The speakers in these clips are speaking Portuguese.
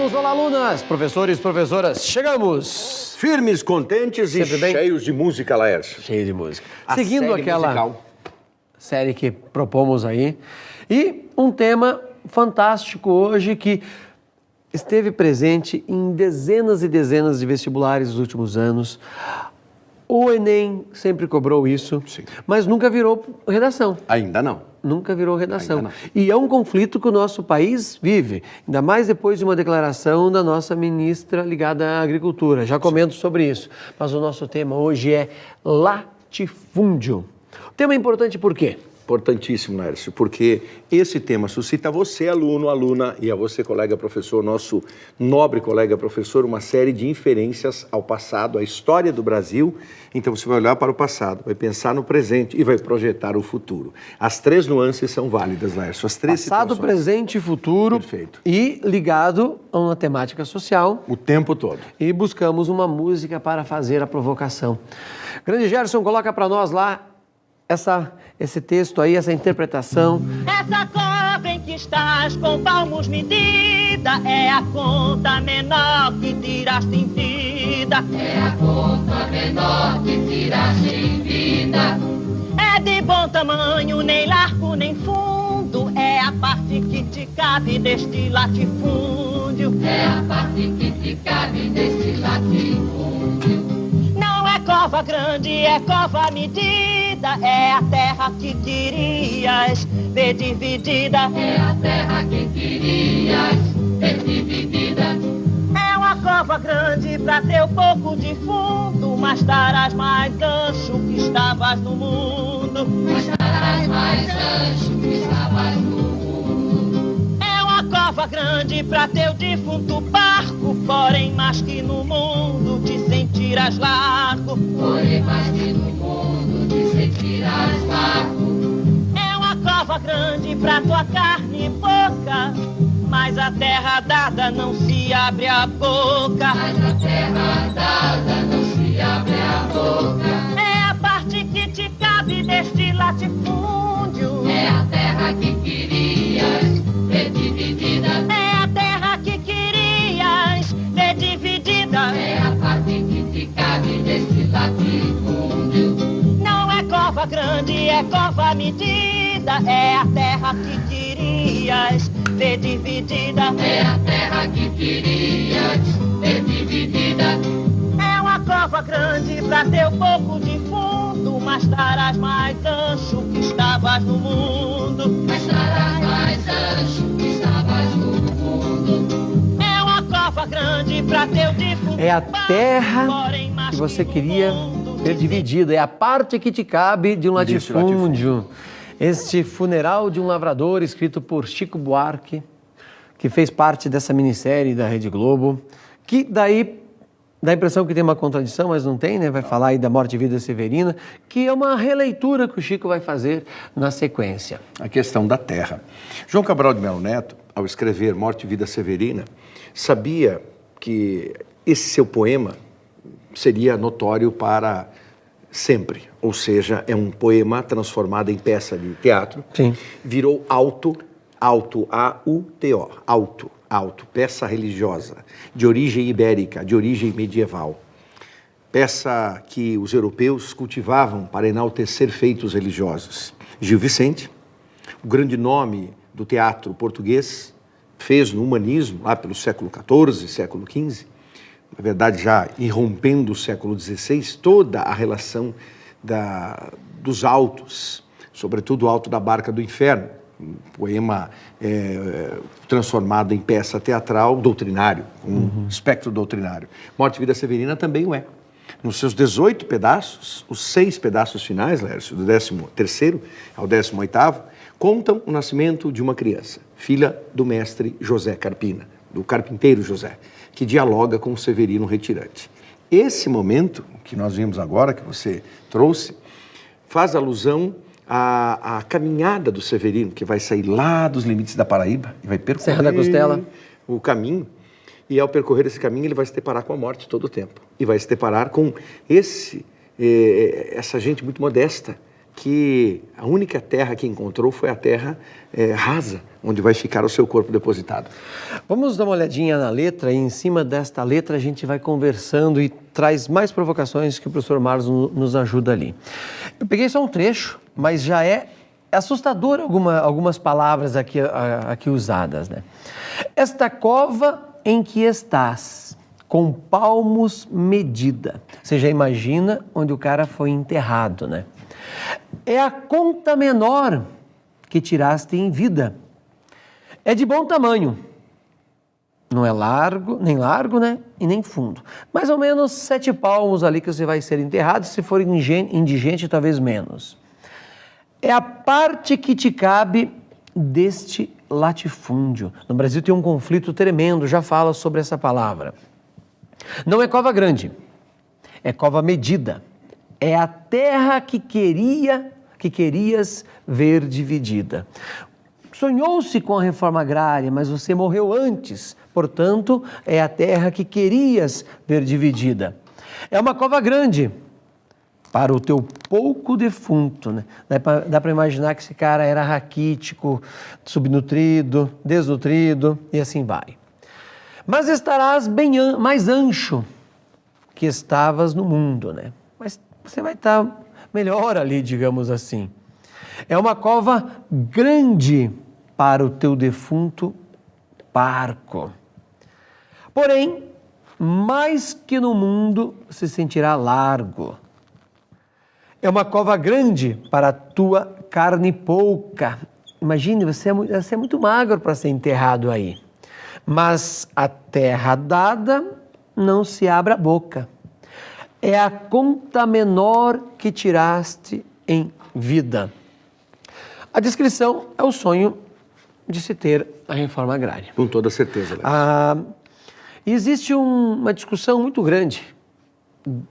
alunos, olá alunas, professores, professoras, chegamos! Firmes, contentes e cheios de música, Laércio. Cheio de música. A Seguindo série aquela musical. série que propomos aí, e um tema fantástico hoje que esteve presente em dezenas e dezenas de vestibulares nos últimos anos. O Enem sempre cobrou isso, Sim. mas nunca virou redação. Ainda não. Nunca virou redação. Ainda não. E é um conflito que o nosso país vive, ainda mais depois de uma declaração da nossa ministra ligada à agricultura. Já comento sobre isso. Mas o nosso tema hoje é latifúndio. O tema é importante por quê? Importantíssimo, Laércio, porque esse tema suscita a você, aluno, aluna, e a você, colega professor, nosso nobre colega professor, uma série de inferências ao passado, à história do Brasil. Então você vai olhar para o passado, vai pensar no presente e vai projetar o futuro. As três nuances são válidas, Laércio, as três Passado, situações. presente e futuro. Perfeito. E ligado a uma temática social. O tempo todo. E buscamos uma música para fazer a provocação. Grande Gerson, coloca para nós lá esse texto aí, essa interpretação. Essa cova em que estás com palmos medida é a conta menor que tiraste em vida. É a conta menor que tiraste em vida. É de bom tamanho, nem largo nem fundo. É a parte que te cabe deste latifúndio. É a parte que te cabe deste latifúndio. Não é cova grande, é cova medida. É a terra que querias ver dividida. É a terra que querias ver dividida. É uma cova grande pra teu pouco de fundo, mas darás mais ancho que estavas no mundo. Mas darás mais ancho que estavas no mundo. É uma cova grande pra teu defunto barco, porém mais que no mundo te sentirás largo. Porém mais que no mundo te sentirás largo. É uma cova grande pra tua carne e boca, mas a terra dada não se abre a boca. Mas a terra dada não se abre a boca. É a parte que te cabe deste latifúndio. É a terra que querias ver dividida. É a terra que querias ver dividida. É a parte que te cabe deste latifúndio. Não é cova grande, é cova medida. É a terra que querias ver dividida. É a terra que querias ver dividida. É uma cova grande pra teu pouco de fundo, mas darás mais ancho que estavas no mundo. Mas darás mais ancho que estavas no mundo. É uma cova grande pra teu defunto. É a terra porém mais que você no queria mundo ver te dividida. É a parte que te cabe de um Desse latifúndio. Este funeral de um lavrador, escrito por Chico Buarque, que fez parte dessa minissérie da Rede Globo, que daí dá a impressão que tem uma contradição, mas não tem, né? Vai falar aí da morte e vida severina, que é uma releitura que o Chico vai fazer na sequência. A questão da terra. João Cabral de Melo Neto, ao escrever Morte e Vida Severina, sabia que esse seu poema seria notório para sempre. Ou seja, é um poema transformado em peça de teatro. Sim. Virou auto, A-U-T-O, auto, peça religiosa, de origem ibérica, de origem medieval. Peça que os europeus cultivavam para enaltecer feitos religiosos. Gil Vicente, o grande nome do teatro português, fez no humanismo, lá pelo século XIV, século XV, na verdade já irrompendo o século XVI, toda a relação dos autos, sobretudo o Alto da Barca do Inferno, um poema transformado em peça teatral doutrinário, um espectro doutrinário. Morte e Vida Severina também o é. Nos seus 18 pedaços, os 6 pedaços finais, Lércio, do 13º ao 18º, contam o nascimento de uma criança, filha do mestre José Carpina, do carpinteiro José, que dialoga com o Severino retirante. Esse momento que nós vimos agora, que você trouxe, faz alusão à caminhada do Severino, que vai sair lá dos limites da Paraíba e vai percorrer Serra da Costela. o caminho. E ao percorrer esse caminho, ele vai se deparar com a morte todo o tempo. E vai se deparar com essa gente muito modesta, que a única terra que encontrou foi a terra rasa, onde vai ficar o seu corpo depositado. Vamos dar uma olhadinha na letra e em cima desta letra a gente vai conversando e traz mais provocações que o professor Marlos nos ajuda ali. Eu peguei só um trecho, mas já é assustador algumas palavras aqui usadas, né? Esta cova em que estás, com palmos medida. Você já imagina onde o cara foi enterrado, né? É a conta menor que tiraste em vida. É de bom tamanho. Não é largo, né? E nem fundo. Mais ou menos 7 palmos ali que você vai ser enterrado. Se for indigente, talvez menos. É a parte que te cabe deste latifúndio. No Brasil tem um conflito tremendo, já fala sobre essa palavra. Não é cova grande, é cova medida. É a terra que querias ver dividida. Sonhou-se com a reforma agrária, mas você morreu antes. Portanto, é a terra que querias ver dividida. É uma cova grande para o teu pouco defunto, né? Dá para imaginar que esse cara era raquítico, subnutrido, desnutrido e assim vai. Mas estarás bem mais ancho que estavas no mundo, né? Mas você vai estar melhor ali, digamos assim. É uma cova grande para o teu defunto parco. Porém, mais que no mundo se sentirá largo. É uma cova grande para a tua carne pouca. Imagine, você é muito magro para ser enterrado aí. Mas a terra dada não se abre a boca. É a conta menor que tiraste em vida. A descrição é o sonho de se ter a reforma agrária. Com toda certeza, Alex. Existe uma discussão muito grande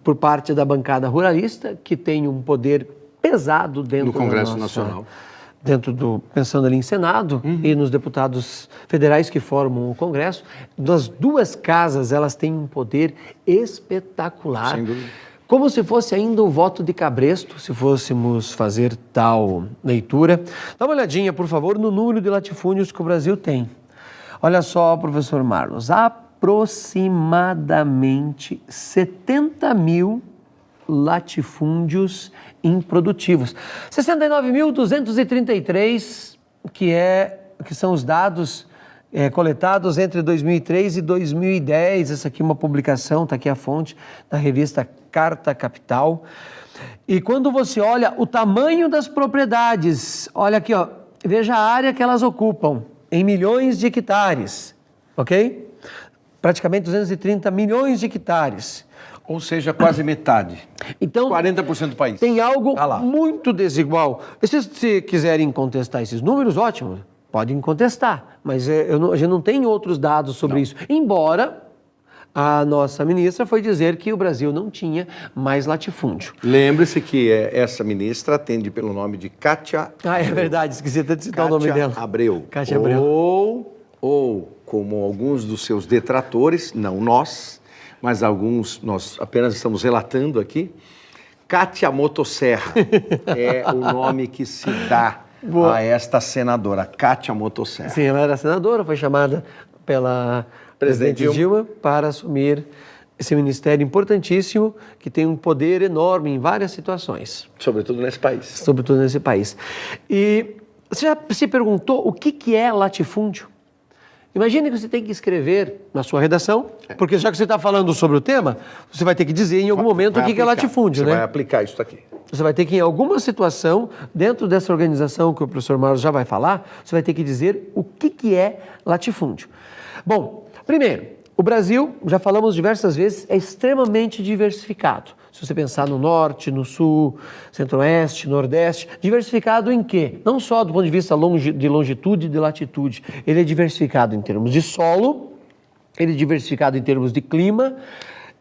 por parte da bancada ruralista, que tem um poder pesado dentro no Congresso Nacional. Pensando ali em Senado e nos deputados federais que formam o Congresso, das duas casas elas têm um poder espetacular. Sem dúvida. Como se fosse ainda o voto de cabresto, se fôssemos fazer tal leitura. Dá uma olhadinha, por favor, no número de latifúndios que o Brasil tem. Olha só, professor Marlos, aproximadamente 70 mil latifúndios improdutivos. 69.233, que são os dados coletados entre 2003 e 2010. Essa aqui é uma publicação, está aqui a fonte, da revista Carta Capital. E quando você olha o tamanho das propriedades, olha aqui, ó, veja a área que elas ocupam, em milhões de hectares, ok? Praticamente 230 milhões de hectares. Ou seja, quase metade. Então, 40% do país. Tem algo Tá lá. muito desigual. E se quiserem contestar esses números, ótimo, podem contestar. Mas a gente não tem outros dados sobre isso. Embora a nossa ministra foi dizer que o Brasil não tinha mais latifúndio. Lembre-se que essa ministra atende pelo nome de Kátia É verdade, esqueci até de citar o nome dela. Abreu. Kátia Abreu. Ou, como alguns dos seus detratores, não nós, mas alguns, nós apenas estamos relatando aqui, Kátia Motosserra é o nome que se dá a esta senadora, Kátia Motosserra. Sim, ela era senadora, foi chamada pela presidente Dilma para assumir esse ministério importantíssimo que tem um poder enorme em várias situações. Sobretudo nesse país. Sobretudo nesse país. E você já se perguntou o que é latifúndio? Imagine que você tem que escrever na sua redação, porque já que você está falando sobre o tema, você vai ter que dizer em algum momento o que é latifúndio, né? Você vai aplicar isso aqui. Você vai ter que, em alguma situação, dentro dessa organização que o professor Marlos já vai falar, você vai ter que dizer o que é latifúndio. Bom, primeiro, o Brasil, já falamos diversas vezes, é extremamente diversificado. Se você pensar no norte, no sul, centro-oeste, nordeste, diversificado em quê? Não só do ponto de vista de longitude e de latitude, ele é diversificado em termos de solo, ele é diversificado em termos de clima,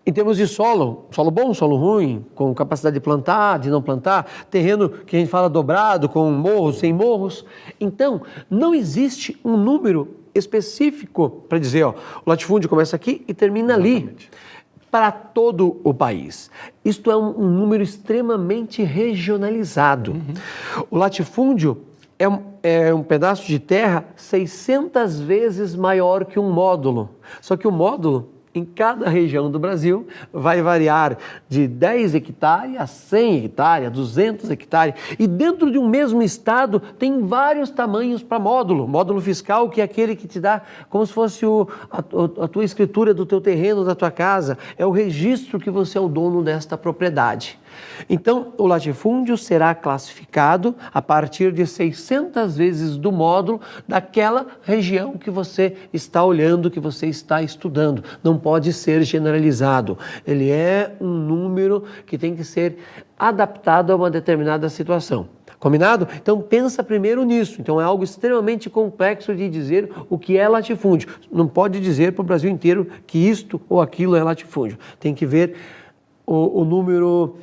em termos de solo bom, solo ruim, com capacidade de plantar, de não plantar, terreno que a gente fala dobrado, com morros, sem morros. Então, não existe um número específico para dizer, ó, o latifúndio começa aqui e termina ali. para todo o país. Isto é um número extremamente regionalizado. O latifúndio é um pedaço de terra 600 vezes maior que um módulo. Só que o módulo, em cada região do Brasil, vai variar de 10 hectares a 100 hectares, a 200 hectares. E dentro de um mesmo estado tem vários tamanhos para módulo. Módulo fiscal, que é aquele que te dá como se fosse a tua escritura do teu terreno, da tua casa. É o registro que você é o dono desta propriedade. Então, o latifúndio será classificado a partir de 600 vezes do módulo daquela região que você está olhando, que você está estudando. Não pode ser generalizado. Ele é um número que tem que ser adaptado a uma determinada situação. Combinado? Então pensa primeiro nisso. Então é algo extremamente complexo de dizer o que é latifúndio. Não pode dizer para o Brasil inteiro que isto ou aquilo é latifúndio. Tem que ver o número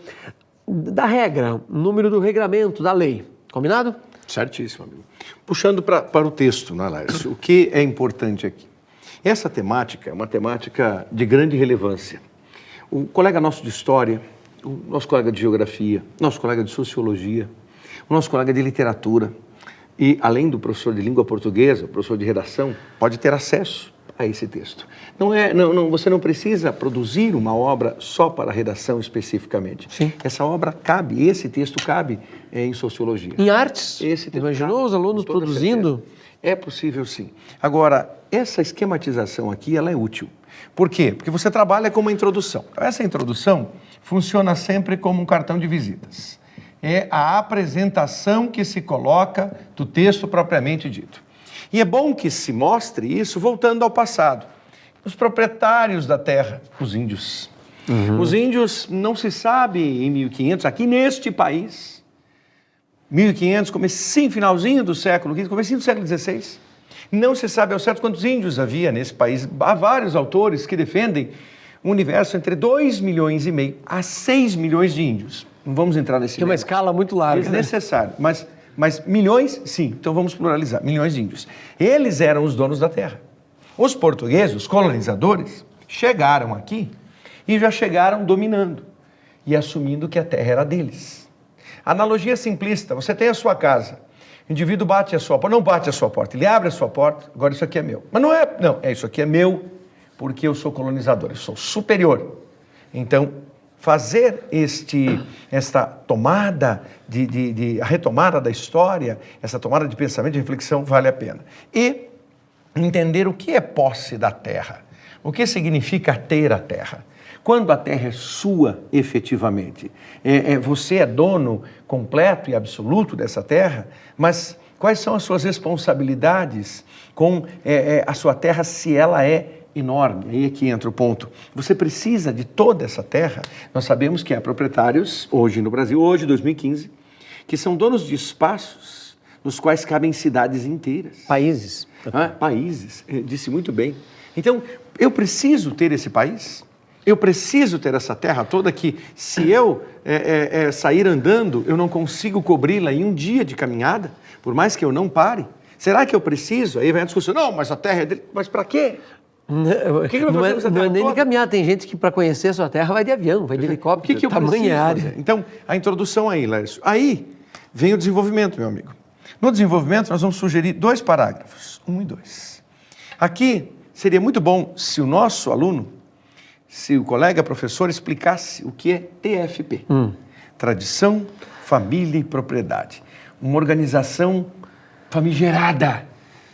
da regra, o número do regramento, da lei. Combinado? Certíssimo, amigo. Puxando para o texto, né, Laércio? O que é importante aqui? Essa temática é uma temática de grande relevância. O colega nosso de história, o nosso colega de geografia, nosso colega de sociologia, o nosso colega de literatura e, além do professor de língua portuguesa, o professor de redação, pode ter acesso a esse texto. Você não precisa produzir uma obra só para a redação especificamente. Sim. Essa obra cabe, esse texto cabe em sociologia. Em artes, Esse texto imaginou cabe, os alunos com toda produzindo? certeza. É possível, sim. Agora, essa esquematização aqui, ela é útil. Por quê? Porque você trabalha com uma introdução. Essa introdução funciona sempre como um cartão de visitas. É a apresentação que se coloca do texto propriamente dito. E é bom que se mostre isso voltando ao passado. Os proprietários da terra, os índios. Os índios, não se sabe em 1500, aqui neste país, 1500, comecinho, finalzinho do século XV, comecinho do século XVI. Não se sabe ao certo quantos índios havia nesse país. Há vários autores que defendem um universo entre 2,5 milhões a 6 milhões de índios. Não vamos entrar nesse Que é uma escala muito larga. desnecessário, mas milhões, sim, então vamos pluralizar, milhões de índios. Eles eram os donos da terra. Os portugueses, os colonizadores, chegaram aqui e já chegaram dominando e assumindo que a terra era deles. Analogia simplista, você tem a sua casa, o indivíduo bate a sua porta, não bate a sua porta, ele abre a sua porta, agora isso aqui é meu. Mas isso aqui é meu porque eu sou colonizador, eu sou superior. Então, fazer esta tomada, a retomada da história, essa tomada de pensamento, de reflexão, vale a pena. E entender o que é posse da terra, o que significa ter a terra. Quando a terra é sua, efetivamente, você é dono completo e absoluto dessa terra, mas quais são as suas responsabilidades com a sua terra se ela é enorme? Aí é que entra o ponto. Você precisa de toda essa terra. Nós sabemos que há proprietários, hoje no Brasil, hoje 2015, que são donos de espaços nos quais cabem cidades inteiras. Países. Países, disse muito bem. Então, eu preciso ter esse país, eu preciso ter essa terra toda que, se eu sair andando, eu não consigo cobri-la em um dia de caminhada, por mais que eu não pare. Será que eu preciso? Aí vem a discussão, não, mas a terra é dele. Mas para quê? O que não é nem de caminhar, tem gente que para conhecer a sua terra vai de avião, vai de helicóptero, o que eu tamanha área. Fazer? Então, a introdução aí, Laércio. Aí vem o desenvolvimento, meu amigo. No desenvolvimento, nós vamos sugerir 2 parágrafos, 1 e 2. Aqui, seria muito bom se o nosso aluno, se o colega professor explicasse o que é TFP. Tradição, Família e Propriedade. Uma organização famigerada,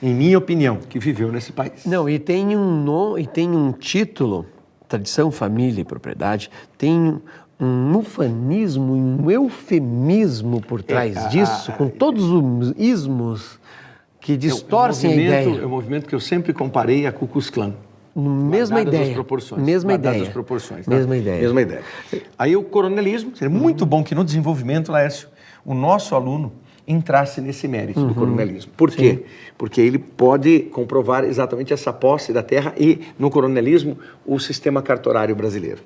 em minha opinião, que viveu nesse país. Não, e tem um título, Tradição, Família e Propriedade, tem um ufanismo, um eufemismo por trás disso, com todos os ismos que distorcem a ideia. É um movimento que eu sempre comparei a Ku Klux Klan. Mesma ideia. As proporções. Mesma Guardadas ideia. as proporções. Tá? Mesma ideia. Aí o coronelismo, seria muito bom que no desenvolvimento, Laércio, o nosso aluno entrasse nesse mérito do coronelismo. Por quê? Sim. Porque ele pode comprovar exatamente essa posse da terra e, no coronelismo, o sistema cartorário brasileiro.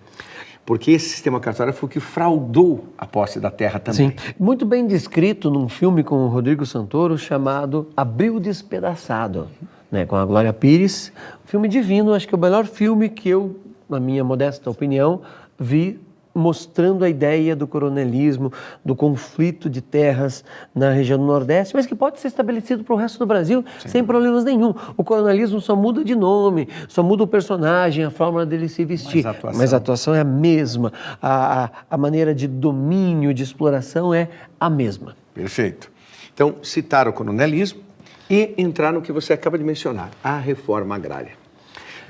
Porque esse sistema cartorário foi o que fraudou a posse da terra também. Sim. Muito bem descrito num filme com o Rodrigo Santoro chamado Abril Despedaçado, né, com a Glória Pires. Um filme divino, acho que é o melhor filme que eu na minha modesta opinião, vi mostrando a ideia do coronelismo, do conflito de terras na região do Nordeste, mas que pode ser estabelecido para o resto do Brasil sem problemas nenhum. O coronelismo só muda de nome, só muda o personagem, a forma dele se vestir, mas a atuação é a mesma, a maneira de domínio, de exploração é a mesma. Perfeito. Então, citar o coronelismo e entrar no que você acaba de mencionar, a reforma agrária.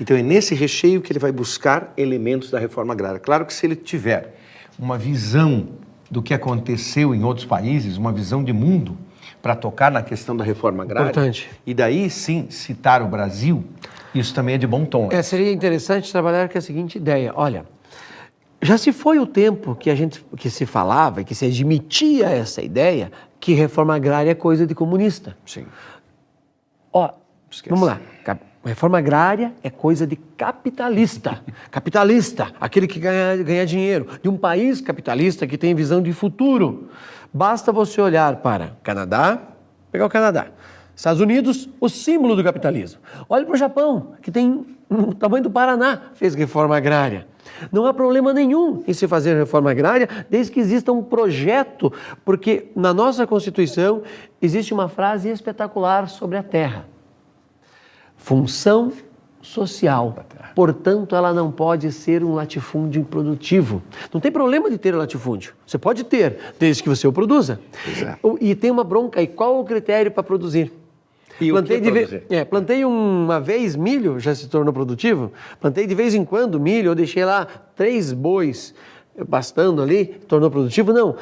Então, é nesse recheio que ele vai buscar elementos da reforma agrária. Claro que se ele tiver uma visão do que aconteceu em outros países, uma visão de mundo, para tocar na questão da reforma agrária, importante. E daí sim citar o Brasil, isso também é de bom tom. Seria interessante trabalhar com a seguinte ideia, olha, já se foi o tempo que se falava, que se admitia essa ideia, que reforma agrária é coisa de comunista. Sim. Vamos lá. Reforma agrária é coisa de capitalista. Capitalista, aquele que ganha dinheiro. De um país capitalista que tem visão de futuro. Basta você olhar para Canadá, pegar o Canadá. Estados Unidos, o símbolo do capitalismo. Olhe para o Japão, que tem o tamanho do Paraná, fez reforma agrária. Não há problema nenhum em se fazer reforma agrária, desde que exista um projeto, porque na nossa Constituição existe uma frase espetacular sobre a terra. Função social, portanto ela não pode ser um latifúndio improdutivo. Não tem problema de ter latifúndio, você pode ter, desde que você o produza. E tem uma bronca aí, qual o critério para produzir? Plantei uma vez milho, já se tornou produtivo. Plantei de vez em quando milho, eu deixei lá 3 bois bastando ali, tornou produtivo. Não,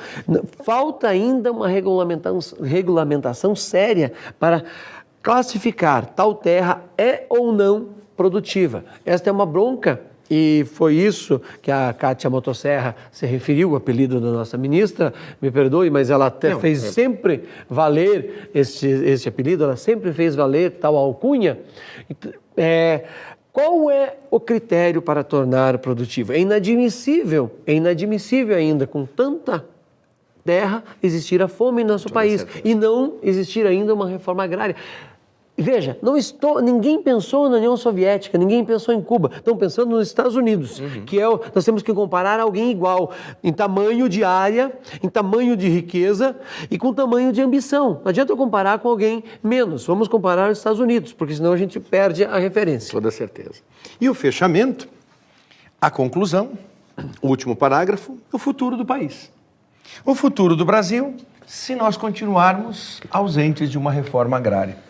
falta ainda uma regulamentação séria para classificar tal terra é ou não produtiva. Esta é uma bronca e foi isso que a Kátia Motosserra se referiu, o apelido da nossa ministra, me perdoe, mas ela até fez sempre valer esse apelido, ela sempre fez valer tal alcunha. Qual é o critério para tornar produtivo? É inadmissível ainda com tanta terra existir a fome no nosso país e não existir ainda uma reforma agrária. Veja, ninguém pensou na União Soviética, ninguém pensou em Cuba, estão pensando nos Estados Unidos, que nós temos que comparar alguém igual em tamanho de área, em tamanho de riqueza e com tamanho de ambição. Não adianta eu comparar com alguém menos, vamos comparar os Estados Unidos, porque senão a gente perde a referência. Toda certeza. E o fechamento, a conclusão, o último parágrafo, o futuro do país. O futuro do Brasil, se nós continuarmos ausentes de uma reforma agrária.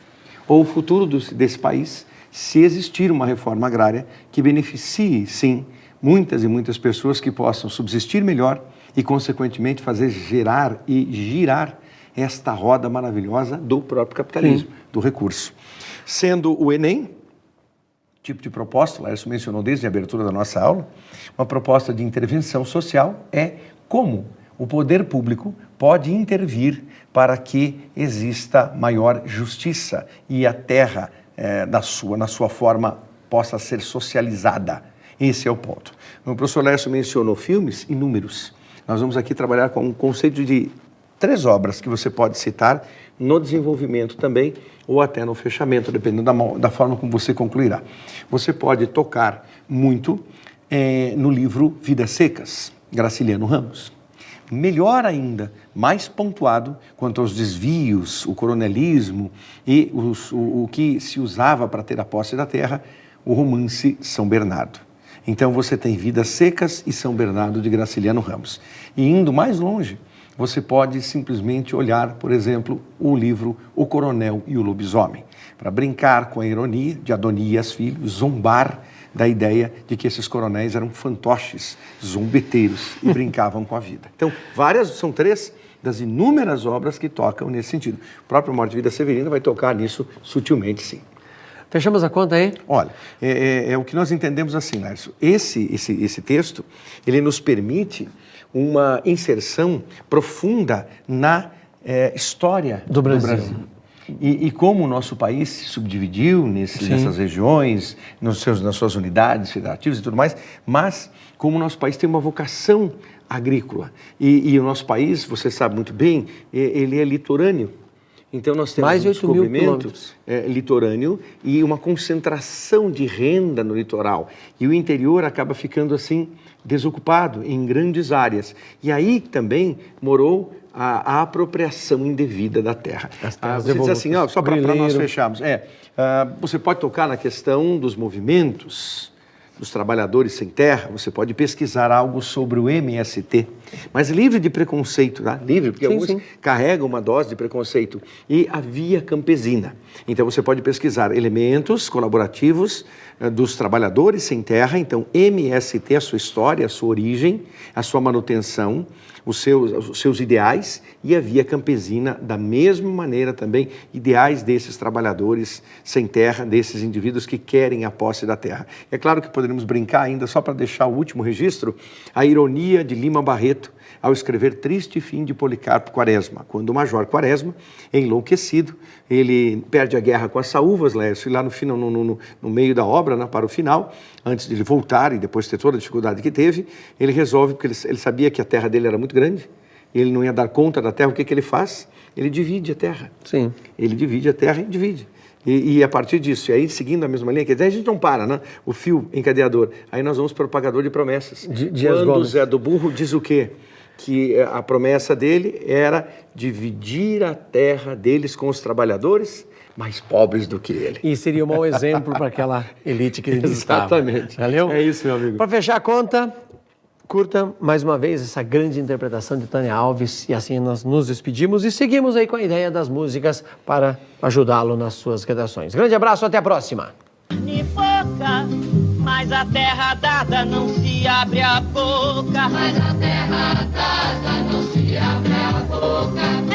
Ou o futuro desse país, se existir uma reforma agrária que beneficie, sim, muitas e muitas pessoas que possam subsistir melhor e, consequentemente, fazer gerar e girar esta roda maravilhosa do próprio capitalismo, do recurso. Sendo o Enem, tipo de proposta, Laércio mencionou desde a abertura da nossa aula, uma proposta de intervenção social é como o poder público pode intervir para que exista maior justiça e a terra, na sua forma, possa ser socializada. Esse é o ponto. O professor Laércio mencionou filmes e números. Nós vamos aqui trabalhar com um conceito de 3 obras que você pode citar no desenvolvimento também ou até no fechamento, dependendo da forma como você concluirá. Você pode tocar muito no livro Vidas Secas, Graciliano Ramos. Melhor ainda, mais pontuado quanto aos desvios, o coronelismo e o que se usava para ter a posse da terra, o romance São Bernardo. Então você tem Vidas Secas e São Bernardo de Graciliano Ramos. E indo mais longe, você pode simplesmente olhar, por exemplo, o livro O Coronel e o Lobisomem, para brincar com a ironia de Adonias Filho, zombar da ideia de que esses coronéis eram fantoches, zombeteiros e brincavam com a vida. Então, são 3 das inúmeras obras que tocam nesse sentido. O próprio Morte de Vida Severina vai tocar nisso sutilmente, sim. Fechamos a conta aí? Olha, é o que nós entendemos assim, Lércio. Esse texto, ele nos permite uma inserção profunda na história do Brasil. E como o nosso país se subdividiu nessas regiões, nas suas unidades federativas e tudo mais, mas como o nosso país tem uma vocação agrícola. E o nosso país, você sabe muito bem, ele é litorâneo. Então nós temos Mais de um 8.000 descobrimento litorâneo e uma concentração de renda no litoral. E o interior acaba ficando assim desocupado em grandes áreas. E aí também morou a apropriação indevida da terra. Você diz assim, só para nós fecharmos. Você pode tocar na questão dos movimentos dos trabalhadores sem terra, você pode pesquisar algo sobre o MST, mas livre de preconceito, tá? Livre, porque alguns carregam uma dose de preconceito. E a via campesina. Então você pode pesquisar elementos colaborativos dos trabalhadores sem terra, então MST, a sua história, a sua origem, a sua manutenção, os seus ideais, e a via campesina, da mesma maneira também, ideais desses trabalhadores sem terra, desses indivíduos que querem a posse da terra. É claro que poderíamos brincar ainda, só para deixar o último registro, a ironia de Lima Barreto ao escrever Triste Fim de Policarpo Quaresma, quando o Major Quaresma, enlouquecido, ele perde a guerra com as saúvas, Lércio, e lá no meio da obra, né, para o final, antes de ele voltar e depois ter toda a dificuldade que teve, ele resolve, porque ele sabia que a terra dele era muito grande, ele não ia dar conta da terra, o que ele faz? Ele divide a terra. Sim. Ele divide a terra e divide. E a partir disso, e aí seguindo a mesma linha, quer dizer, a gente não para, né? O fio encadeador. Aí nós vamos para o pagador de promessas. Quando o Zé do Burro diz o quê? Que a promessa dele era dividir a terra deles com os trabalhadores mais pobres do que ele. E seria um mau exemplo para aquela elite que ele estava. Exatamente. Valeu? É isso, meu amigo. Para fechar a conta, curta mais uma vez essa grande interpretação de Tânia Alves, e assim nós nos despedimos e seguimos aí com a ideia das músicas para ajudá-lo nas suas redações. Grande abraço, até a próxima. Mas a terra dada não se abre a boca. Mas a terra dada não se abre a boca.